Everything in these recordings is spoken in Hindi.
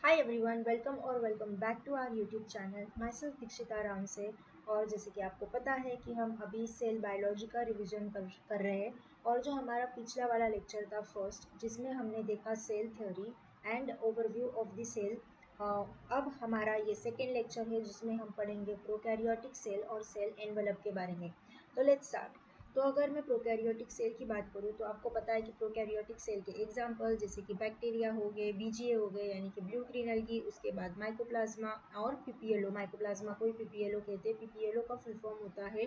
हाय एवरीवन, वेलकम और welcome back to our YouTube channel. Myself Dikshita Ram से। और जैसे कि आपको पता है कि हम अभी सेल बायोलॉजी का रिवीजन कर रहे हैं। और जो हमारा पिछला वाला लेक्चर था फर्स्ट, जिसमें हमने देखा cell theory and overview of the cell. अब हमारा ये सेकेंड लेक्चर है जिसमें हम पढ़ेंगे प्रोकैरियोटिक सेल और सेल एनवेलप के बारे में। तो लेट्स स्टार्ट। तो अगर मैं प्रोकैरियोटिक सेल की बात करूँ तो आपको पता है कि प्रोकैरियोटिक सेल के एग्जाम्पल जैसे कि बैक्टीरिया हो गए, बीजीए हो गए यानी कि ब्लू ग्रीन एल्गी, उसके बाद माइकोप्लाज्मा और पीपीएलओ। माइकोप्लाज्मा को ही पीपीएलओ कहते हैं। पीपीएलओ का फुल फॉर्म होता है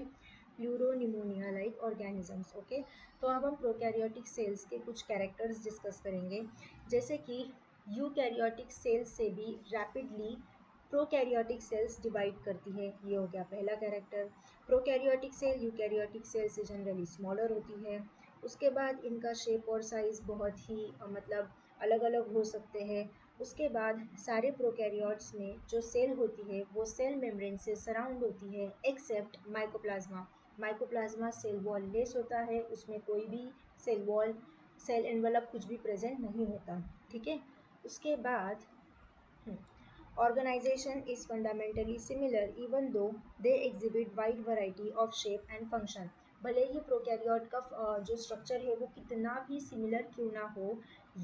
प्लूरोनिमोनिया लाइक ऑर्गेनिजम्स। ओके, तो अब हम प्रोकैरियोटिक सेल्स के कुछ कैरेक्टर्स डिस्कस करेंगे। जैसे कि यूकैरियोटिक सेल्स से भी रैपिडली प्रोकैरियोटिक सेल्स डिवाइड करती है, ये हो गया पहला character. Prokaryotic cell eukaryotic cell से जनरली स्मॉलर होती है। उसके बाद इनका शेप और साइज़ बहुत ही मतलब अलग अलग हो सकते हैं। उसके बाद सारे प्रोकैरियोट्स में जो सेल होती है वो सेल मेम्ब्रेन से सराउंड होती है except mycoplasma. Mycoplasma cell wall less होता है, उसमें कोई भी सेल वॉल सेल एनवेलप कुछ भी प्रेजेंट नहीं होता। ठीक है, उसके बाद organization is fundamentally similar even though they exhibit wide variety of shape and function। भले ही प्रोकैरियोट का जो स्ट्रक्चर है वो कितना भी सिमिलर क्यों ना हो,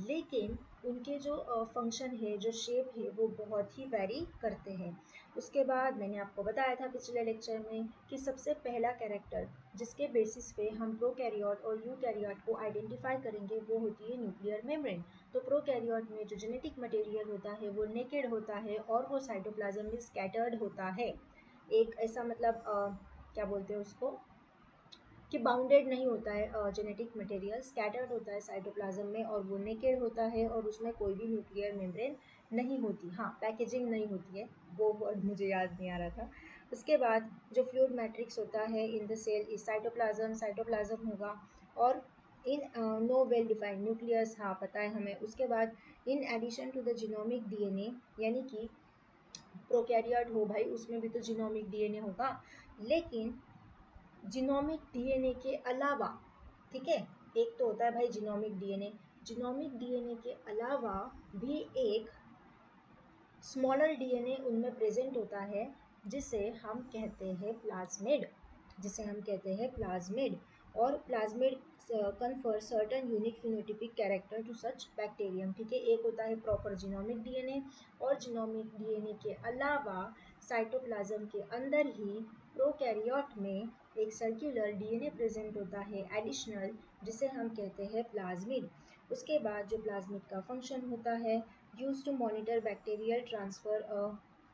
लेकिन उनके जो फंक्शन है, जो शेप है, वो बहुत ही वैरी करते हैं। उसके बाद मैंने आपको बताया था पिछले लेक्चर में कि सबसे पहला कैरेक्टर जिसके बेसिस पे हम प्रोकैरियोट और यूकैरियोट को आइडेंटिफाई करेंगे वो होती है न्यूक्लियर मेम्ब्रेन। तो प्रोकैरियोट में जो जेनेटिक मटेरियल होता है वो नेकेड होता है और वो साइटोप्लाज्म में स्कैटर्ड होता है। एक ऐसा मतलब क्या बोलते हैं उसको कि बाउंडेड नहीं होता है, जेनेटिक मटेरियल स्कैटर्ड होता है साइटोप्लाज्म में और वो नेकेड होता है और उसमें कोई भी न्यूक्लियर मेम्ब्रेन नहीं होती। हाँ, पैकेजिंग नहीं होती है, वो वर्ड मुझे याद नहीं आ रहा था। उसके बाद जो फ्लूइड मैट्रिक्स होता है in the cell is cytoplasm. Cytoplasm होगा और in no well defined nucleus, हाँ पता है हमें। उसके बाद in addition to the genomic DNA, यानी कि प्रोकैरियोट हो भाई उसमें भी तो जीनोमिक डीएनए होगा, लेकिन जीनोमिक डीएनए के अलावा, ठीक है, एक तो होता है भाई जीनोमिक डीएनए, जीनोमिक डीएनए के अलावा भी एक स्मॉलर डीएनए उनमें प्रेजेंट होता है जिसे हम कहते हैं प्लाज्मिड, जिसे हम कहते हैं प्लाज्मिड। और plasmid confer certain unique phenotypic character to such bacterium. ठीक है, एक होता है प्रॉपर जीनोमिक डीएनए और जीनोमिक डीएनए के अलावा साइटोप्लाज्म के अंदर ही प्रोकैरियोट में एक सर्कुलर डीएनए प्रेजेंट होता है एडिशनल, जिसे हम कहते हैं प्लाज्मिड। उसके बाद जो प्लाज्मिड का फंक्शन होता है use to monitor bacterial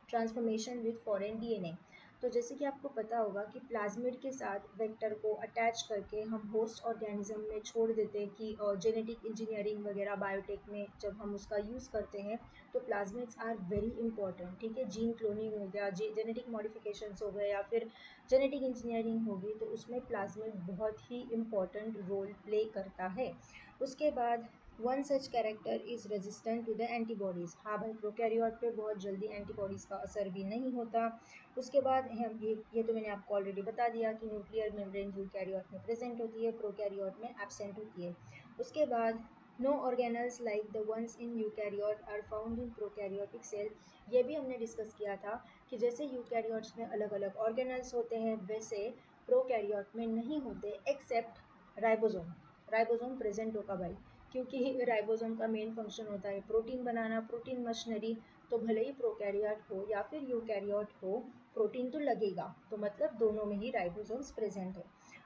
transformation with foreign DNA. तो जैसे कि आपको पता होगा कि प्लाज्मिड के साथ वेक्टर को अटैच करके हम होस्ट ऑर्गेनिज्म में छोड़ देते हैं कि जेनेटिक इंजीनियरिंग वगैरह बायोटेक में जब हम उसका यूज़ करते हैं तो प्लाज्मिड्स आर वेरी इंपॉर्टेंट। ठीक है, जीन क्लोनिंग हो गया, जेनेटिक मॉडिफिकेशंस हो गए या फिर जेनेटिक इंजीनियरिंग होगी, तो उसमें प्लाज्मिड बहुत ही इम्पॉर्टेंट रोल प्ले करता है। उसके बाद one such character is resistant to the antibodies. हाँ भाई, प्रोकैरियोट पे बहुत जल्दी एंटीबॉडीज़ का असर भी नहीं होता। उसके बाद हम ये तो मैंने आपको ऑलरेडी बता दिया कि न्यूक्लियर मेम्ब्रेन यूकैरियोट में प्रेजेंट होती है, प्रोकैरियोट में एब्सेंट होती है। उसके बाद no organelles like the ones in eukaryote are found in prokaryotic cell. ये भी हमने डिस्कस किया था कि जैसे यूकैरियोट्स में अलग अलग ऑर्गेनल्स होते हैं वैसे प्रोकैरियोट में नहीं होते एक्सेप्ट राइबोसोम। राइबोसोम प्रेजेंट होगा भाई, क्योंकि राइबोसोम का मेन फंक्शन होता है प्रोटीन बनाना, प्रोटीन मशीनरी। तो भले ही प्रोकैरियोट हो या फिर यूकैरियोट हो, प्रोटीन तो लगेगा, तो मतलब दोनों में ही राइबोसोम्स प्रेजेंट है।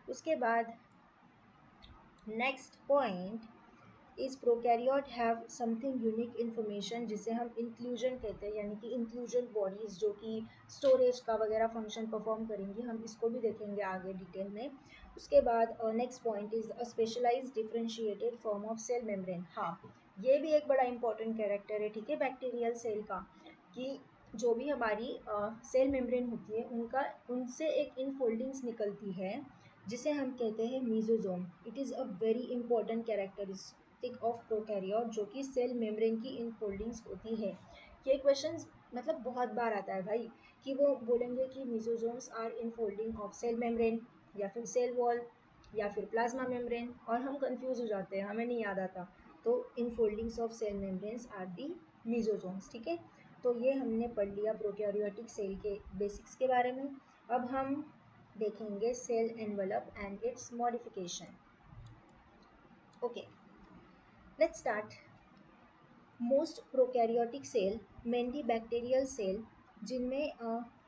उसके बाद नेक्स्ट पॉइंट इस prokaryote have something unique information जिसे हम इंक्लूजन कहते हैं, यानी कि इंक्लूजन बॉडीज जो कि स्टोरेज का वगैरह फंक्शन परफॉर्म करेंगी, हम इसको भी देखेंगे आगे डिटेल में। उसके बाद next point is a specialise differentiated form of cell membrane. हाँ, ये भी एक बड़ा इंपॉर्टेंट कैरेक्टर है, ठीक है, बैक्टीरियल सेल का, कि जो भी हमारी सेल मेम्ब्रेन होती है उनका उनसे एक इनफोल्डिंग्स निकलती है जिसे हम कहते हैं mesosome. It is a very important characteristic of prokaryote जो कि सेल मेम्ब्रेन की इनफोल्डिंग्स होती है। ये क्वेश्चन मतलब बहुत बार आता है भाई कि वो बोलेंगे कि mesosomes are infolding of cell membrane या फिर सेल वॉल या फिर प्लाज्मा मेम्ब्रेन, और हम कंफ्यूज हो जाते हैं, हमें नहीं याद आता। तो infoldings of cell membranes are the mesosomes. ठीक है, तो ये हमने पढ़ लिया प्रोकैरियोटिक सेल के बेसिक्स के बारे में। अब हम देखेंगे cell envelope and its modification. Okay, let's start. Most prokaryotic cell mainly bacterial cell जिनमें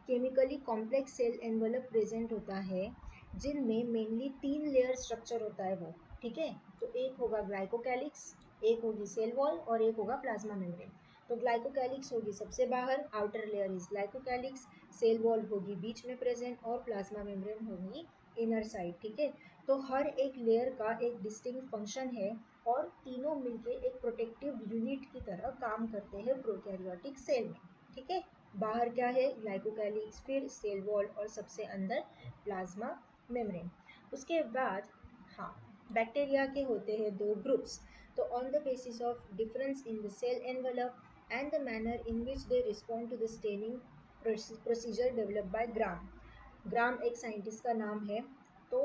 chemically complex cell envelope present होता है, जिनमें मेनली 3 लेयर स्ट्रक्चर होता है वो। ठीक है, तो एक होगा ग्लाइकोकैलिक्स, एक होगी सेल वॉल और एक होगा प्लाज्मा मेम्ब्रेन। तो ग्लाइकोकैलिक्स होगी सबसे बाहर, outer layer is glycocalyx, cell wall होगी बीच में प्रेजेंट और प्लाज्मा मेम्ब्रेन होगी इनर साइड। ठीक है, तो हर एक लेयर का एक डिस्टिंक्ट फंक्शन है और तीनों मिलके एक प्रोटेक्टिव यूनिट की तरह काम करते हैं प्रोकैरियोटिक सेल में। ठीक है, बाहर क्या है, ग्लाइकोकैलिक्स, फिर सेल वॉल और सबसे अंदर प्लाज्मा मेम्ब्रेन। उसके बाद हाँ, बैक्टीरिया के होते हैं 2 ग्रुप्स। तो on the basis of difference in the cell envelope and the manner in which they respond to the staining procedure developed by Gram. Gram एक साइंटिस्ट का नाम है। तो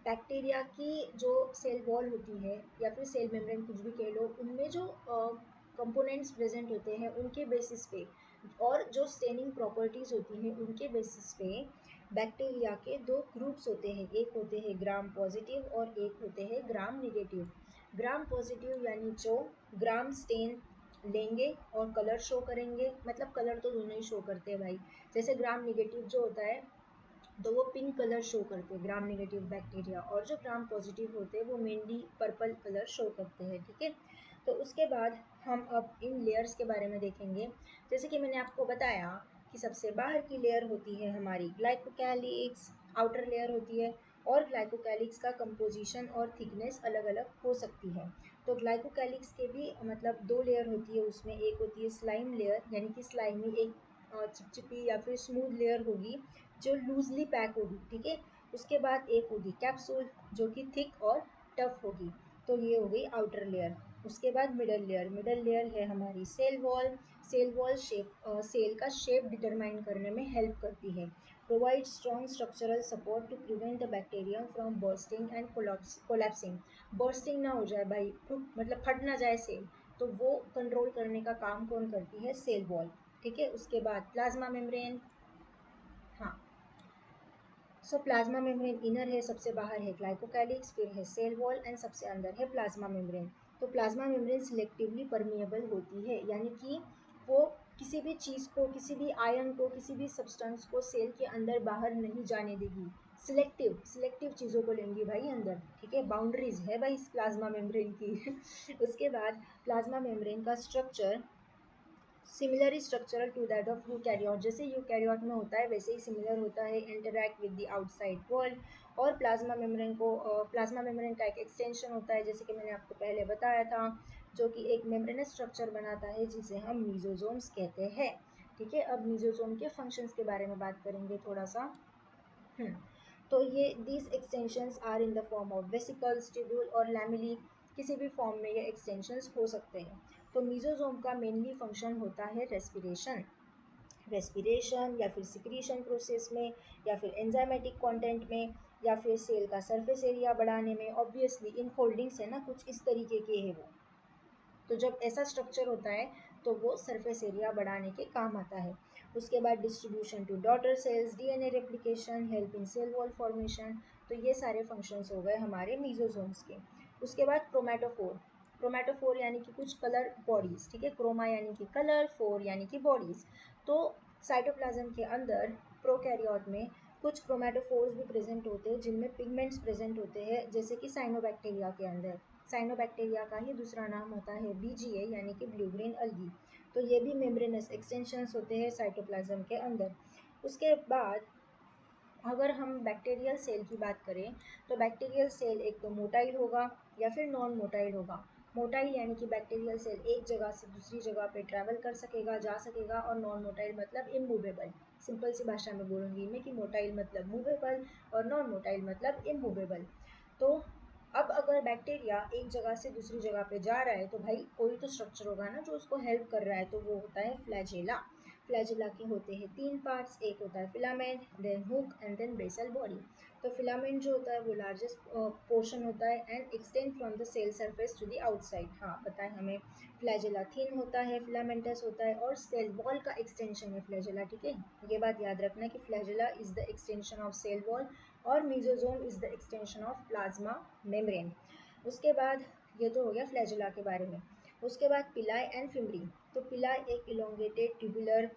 बैक्टीरिया की जो सेल वॉल होती है या फिर सेल मेम्ब्रेन कुछ भी कह लो, उनमें जो कंपोनेंट्स प्रेजेंट होते हैं उनके बेसिस पे और जो स्टेनिंग प्रॉपर्टीज़ होती हैं उनके बेसिस पे बैक्टीरिया के 2 ग्रुप्स होते हैं। एक होते हैं ग्राम पॉजिटिव और एक होते हैं ग्राम निगेटिव। ग्राम पॉजिटिव यानी जो ग्राम स्टेन लेंगे और कलर शो करेंगे, मतलब कलर तो दोनों ही शो करते हैं भाई। जैसे ग्राम निगेटिव जो होता है तो वो पिंक कलर शो करते हैं ग्राम नेगेटिव बैक्टीरिया, और जो ग्राम पॉजिटिव होते हैं वो मेनली पर्पल कलर शो करते हैं। ठीक है, तो उसके बाद हम अब इन लेयर्स के बारे में देखेंगे। जैसे कि मैंने आपको बताया कि सबसे बाहर की लेयर होती है हमारी ग्लाइकोकैलिक्स, आउटर लेयर होती है, और ग्लाइकोकैलिक्स का कंपोजिशन और थिकनेस अलग अलग हो सकती है। तो ग्लाइकोकैलिक्स के भी मतलब 2 लेयर होती है, उसमें एक होती है स्लाइम लेयर, यानी कि स्लाइमी एक चिपचिपी या फिर स्मूथ लेयर होगी जो लूजली पैक होगी। ठीक है, उसके बाद एक होगी कैप्सूल जो कि थिक और टफ होगी। तो ये हो गई आउटर लेयर। उसके बाद मिडल लेयर, मिडल लेयर है हमारी cell wall. Cell wall cell का शेप डिटरमाइन करने में हेल्प करती है, provide strong structural support to prevent the bacterium from bursting and collapsing. Bursting ना हो जाए भाई, मतलब फट ना जाए सेल, तो वो कंट्रोल करने का काम कौन करती है, सेल वॉल। ठीक है, उसके बाद प्लाज्मा मेम्ब्रेन। हाँ, सो प्लाज्मा मेम्ब्रेन इनर है, सबसे बाहर है ग्लाइकोकैलिक्स, फिर है सेल वॉल एंड सबसे अंदर है प्लाज्मा मेम्ब्रेन। तो प्लाज्मा मेम्ब्रेन सिलेक्टिवली परमिएबल होती है, यानी कि वो किसी भी चीज़ को, किसी भी आयन को, किसी भी सब्सटेंस को सेल के अंदर बाहर नहीं जाने देगी। सिलेक्टिव चीज़ों को लेंगी भाई अंदर। ठीक है, बाउंड्रीज है भाई इस प्लाज्मा मेम्ब्रेन की। उसके बाद प्लाज्मा मेम्ब्रेन का structure similar structural to that of eukaryote, जैसे यूकैरियोट में होता है वैसे ही सिमिलर होता है, interact with the outside world. और प्लाज्मा मेम्ब्रेन का एक एक्सटेंशन होता है, जैसे कि मैंने आपको पहले बताया था, जो कि एक मेम्ब्रेनस स्ट्रक्चर बनाता है जिसे हम मीजोजोम्स कहते हैं। ठीक है, अब मीजोजोम के फंक्शंस के बारे में बात करेंगे थोड़ा सा। तो ये these extensions are in the form of vesicles, tubule और लैमेली। किसी भी फॉर्म में ये एक्सटेंशंस हो सकते हैं। तो मीजोजोम का मेनली फंक्शन होता है रेस्पिरेशन या फिर सिक्रीशन प्रोसेस में, या फिर एंजाइमेटिक कंटेंट में, या फिर सेल का सरफेस एरिया बढ़ाने में। ऑब्वियसली इन फोल्डिंग्स है ना, कुछ इस तरीके के है वो। तो जब ऐसा स्ट्रक्चर होता है तो वो सरफेस एरिया बढ़ाने के काम आता है। उसके बाद distribution to daughter cells, DNA replication, help in cell wall formation. तो ये सारे फंक्शंस हो गए हमारे मीजोजोम्स के। उसके बाद क्रोमैटोफोर। क्रोमैटोफोर यानी कि कुछ कलर बॉडीज। ठीक है, क्रोमा यानी कि कलर, फोर यानी कि बॉडीज। तो साइटोप्लाज्म के अंदर प्रोकैरियोट में कुछ क्रोमैटोफोर्स भी प्रेजेंट होते हैं जिनमें पिगमेंट्स प्रेजेंट होते हैं, जैसे कि साइनोबैक्टीरिया के अंदर। साइनोबैक्टीरिया का ही दूसरा नाम होता है बीजीए यानी कि ब्लू ग्रीन अल्गी। तो ये भी मेम्ब्रेनस एक्सटेंशंस होते हैं साइटोप्लाज्म के अंदर। उसके बाद अगर हम बैक्टीरियल सेल की बात करें तो बैक्टीरियल सेल एक तो मोटाइल होगा या फिर नॉन मोटाइल होगा। मोटाइल यानी कि बैक्टीरियल सेल एक जगह से दूसरी जगह पे ट्रैवल कर सकेगा, जा सकेगा, और नॉन मोटाइल मतलब इमूवेबल। सिंपल सी भाषा में बोलूँगी मैं कि मोटाइल मतलब मूवेबल और नॉन मोटाइल मतलब इमूवेबल। तो अब अगर बैक्टीरिया एक जगह से दूसरी जगह पे जा रहा है तो भाई कोई तो स्ट्रक्चर होगा ना जो उसको हेल्प कर रहा है, तो वो होता है फ्लैजेला। फ्लैजेला के होते हैं 3 पार्ट्स, एक होता है filament, then hook and then basal body. तो फिलामेंट जो होता है वो लार्जेस्ट पोर्शन होता है and extend from the cell surface to the outside. हाँ बताएं हमें, फ्लैजेला थिन होता है, फिलामेंटस होता है और सेल वॉल का एक्सटेंशन है फ्लैजेला, ठीक है। ये बात याद रखना कि flagella is the extension of cell wall और mesosome is the extension of plasma membrane. उसके बाद ये तो हो गया फ्लैजेला के बारे में। उसके बाद पिलाई एंड फिम्बरी। तो पिलाई एक इलोंगेटेड ट्यूबुलर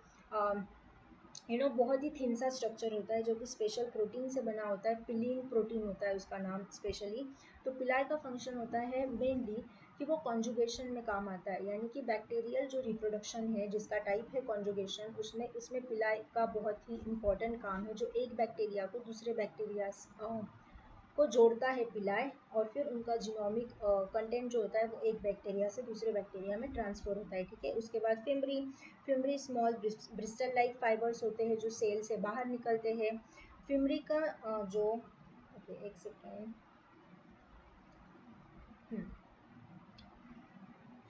बहुत ही थिन सा स्ट्रक्चर होता है जो कि स्पेशल प्रोटीन से बना होता है, पिलीन प्रोटीन होता है उसका नाम स्पेशली। तो पिलाई का फंक्शन होता है मेनली कि वो कॉन्जुगेशन में काम आता है, यानी कि बैक्टीरियल जो रिप्रोडक्शन है जिसका टाइप है कॉन्जुगेशन, उसमें पिलाई का बहुत ही इंपॉर्टेंट काम है, जो एक बैक्टीरिया को दूसरे बैक्टीरिया को जोड़ता है पिलाए, और फिर उनका जीनोमिक कंटेंट जो होता है वो एक बैक्टीरिया से दूसरे बैक्टीरिया में ट्रांसफर होता है, ठीक है। उसके बाद fimbriae. Fimbriae small Bristol like fibres होते हैं जो सेल से बाहर निकलते हैं। फिम्बरी का जो ओके एक सेकेंड,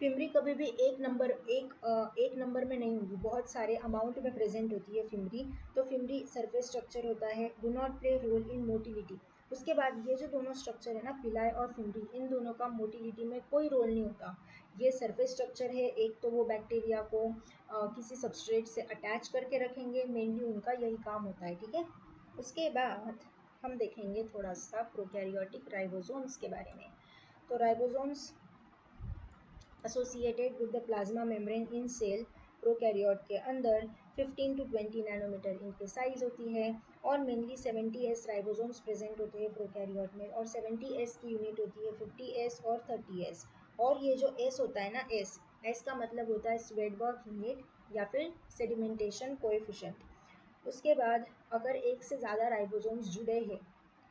फिम्बरी कभी भी एक नंबर में नहीं होगी, बहुत सारे अमाउंट में प्रेजेंट होती है फिम्बरी। तो फिम्बरी सरफेस स्ट्रक्चर होता है, do not play role in motility. उसके बाद ये जो दोनों स्ट्रक्चर है ना, पिलाई और फिम्बरी, इन दोनों का मोटिलिटी में कोई रोल नहीं होता। ये सरफेस स्ट्रक्चर है, एक तो वो बैक्टीरिया को किसी सबस्ट्रेट से अटैच करके रखेंगे, मेनली उनका यही काम होता है, ठीक है। उसके बाद हम देखेंगे थोड़ा सा प्रोकैरियोटिक राइबोसोम्स के बारे में। तो ribosomes associated with the plasma membrane in cell prokaryote के अंदर 15 to 20 नैनोमीटर इनके साइज होती है, और मेनली 70s राइबोसोम्स प्रेजेंट होते हैं प्रोकैरियोट में, और 70s की यूनिट होती है 50s और 30s। और ये जो S होता है ना, S का मतलब होता है स्वेडबर्ग यूनिट या फिर सेडिमेंटेशन कोएफिशिएंट। उसके बाद अगर एक से ज़्यादा राइबोसोम्स जुड़े हैं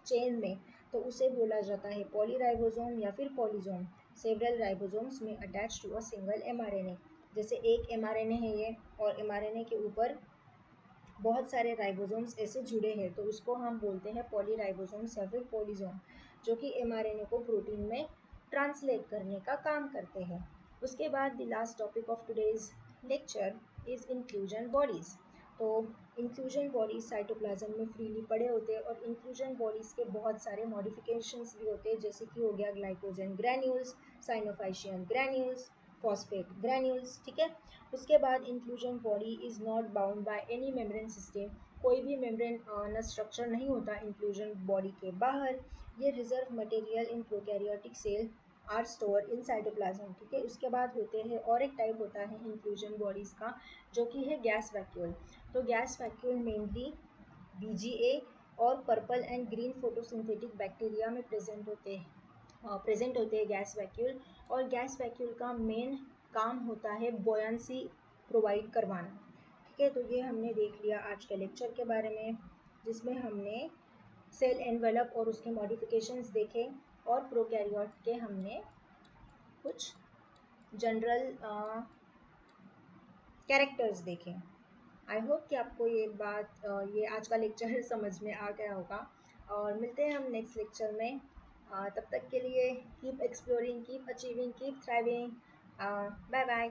चेन में तो उसे बोला जाता है पॉलीराइबोसोम या फिर पॉलीजोम। सेवरल राइबोसोम्स में attach to a single mRNA, जैसे एक एमआरएनए है ये, और एमआरएनए के ऊपर बहुत सारे राइबोसोम्स ऐसे जुड़े हैं, तो उसको हम बोलते हैं पॉलीराइबोसोम्स या फिर पॉलीजोम, जो कि एमआरएनए को प्रोटीन में ट्रांसलेट करने का काम करते हैं। उसके बाद the last topic of today's lecture is inclusion bodies. तो इंक्लूजन बॉडीज साइटोप्लाज्म में फ्रीली पड़े होते हैं, और इंक्लूजन बॉडीज के बहुत सारे मॉडिफिकेशंस भी होते हैं, जैसे कि हो गया glycogen granules, cyanophycean granules, phosphate granules, ठीक है। उसके बाद inclusion body is not bound by any membrane system, कोई भी मेम्ब्रेन न स्ट्रक्चर नहीं होता इंक्लूजन बॉडी के बाहर। ये reserve material in prokaryotic cell are store in cytoplasm, ठीक है। उसके बाद होते हैं और एक टाइप होता है इंक्लूजन बॉडीज का, जो कि है गैस वैक्यूल। तो गैस वैक्यूल मेनली बीजीए और purple and green photosynthetic bacteria में प्रेजेंट होते हैं गैस वैक्यूल। और गैस वैक्यूल का मेन काम होता है बॉयंसी प्रोवाइड करवाना, ठीक है। तो ये हमने देख लिया आज के लेक्चर के बारे में, जिसमें हमने सेल एनवेलप और उसके मॉडिफिकेशंस देखे, और प्रोकैरियोट के हमने कुछ जनरल कैरेक्टर्स देखे। आई होप कि आपको ये आज का लेक्चर समझ में आ गया होगा, और मिलते हैं हम नेक्स्ट लेक्चर में। तब तक के लिए keep exploring, keep achieving, keep thriving. Bye bye.